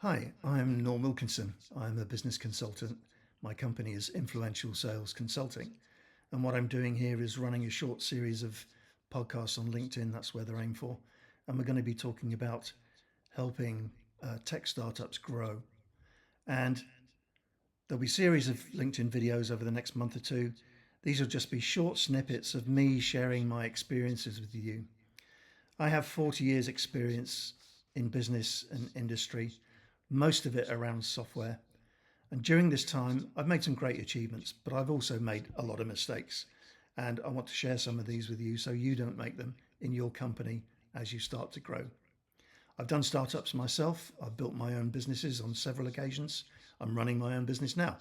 Hi, I'm Norm Wilkinson. I'm a business consultant. My company is Influential Sales Consulting. And what I'm doing here is running a short series of podcasts on LinkedIn. That's where they're aimed for. And we're going to be talking about helping tech startups grow. And there'll be a series of LinkedIn videos over the next month or two. These will just be short snippets of me sharing my experiences with you. I have 40 years experience in business and industry, most of it around software. And during this time, I've made some great achievements, but I've also made a lot of mistakes. And I want to share some of these with you so you don't make them in your company as you start to grow. I've done startups myself. I've built my own businesses on several occasions. I'm running my own business now.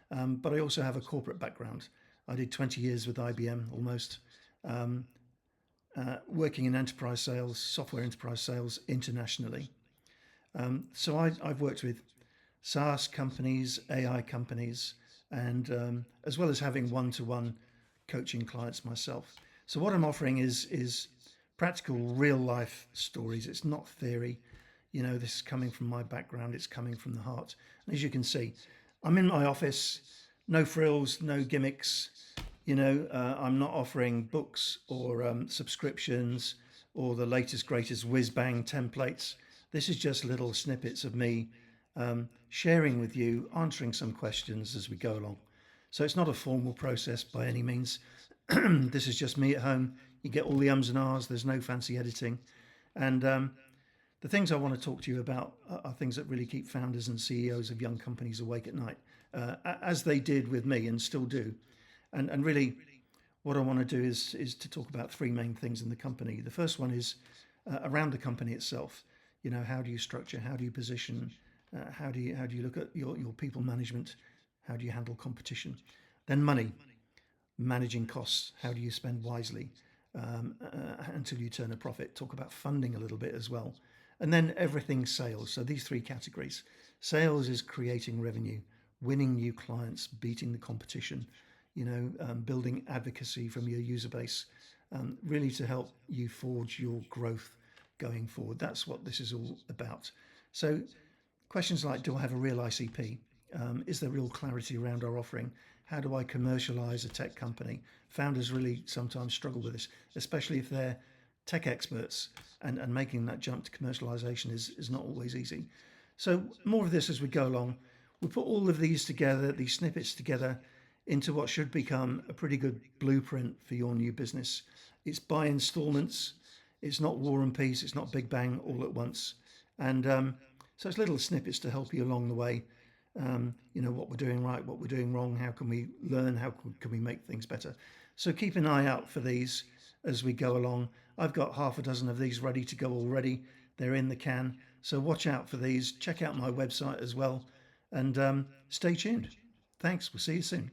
But I also have a corporate background. I did 20 years with IBM almost, working in enterprise sales, software enterprise sales internationally. I've worked with SaaS companies, AI companies, and as well as having one-to-one coaching clients myself. So what I'm offering is practical, real-life stories. It's not theory. You know, this is coming from my background. It's coming from the heart. And as you can see, I'm in my office. No frills, no gimmicks. I'm not offering books or subscriptions or the latest, greatest whiz bang templates. This is just little snippets of me sharing with you, answering some questions as we go along. So it's not a formal process by any means. This is just me at home. You get all the ums and ahs. There's no fancy editing. And the things I want to talk to you about are things that really keep founders and CEOs of young companies awake at night, as they did with me and still do. And really, what I want to do is to talk about three main things in the company. The first one is around the company itself. You know, how do you structure? How do you position? How do you look at your people management? How do you handle competition? Then money, managing costs. How do you spend wisely until you turn a profit? Talk about funding a little bit as well. And then everything sales. So these three categories. Sales is creating revenue, winning new clients, beating the competition, building advocacy from your user base, really to help you forge your growth going forward. That's what this is all about. So questions like, do I have a real ICP? Is there real clarity around our offering? How do I commercialize a tech company? Founders really sometimes struggle with this, especially if they're tech experts, and making that jump to commercialization is not always easy. So more of this as we go along. We'll put all of these together, these snippets together, into what should become a pretty good blueprint for your new business. It's by installments. It's not war and peace. It's not big bang all at once. And so it's little snippets to help you along the way. What we're doing right, what we're doing wrong, how can we learn, how can we make things better. So keep an eye out for these as we go along. I've got half a dozen of these ready to go already. They're in the can. So watch out for these. Check out my website as well. And stay tuned. Thanks. We'll see you soon.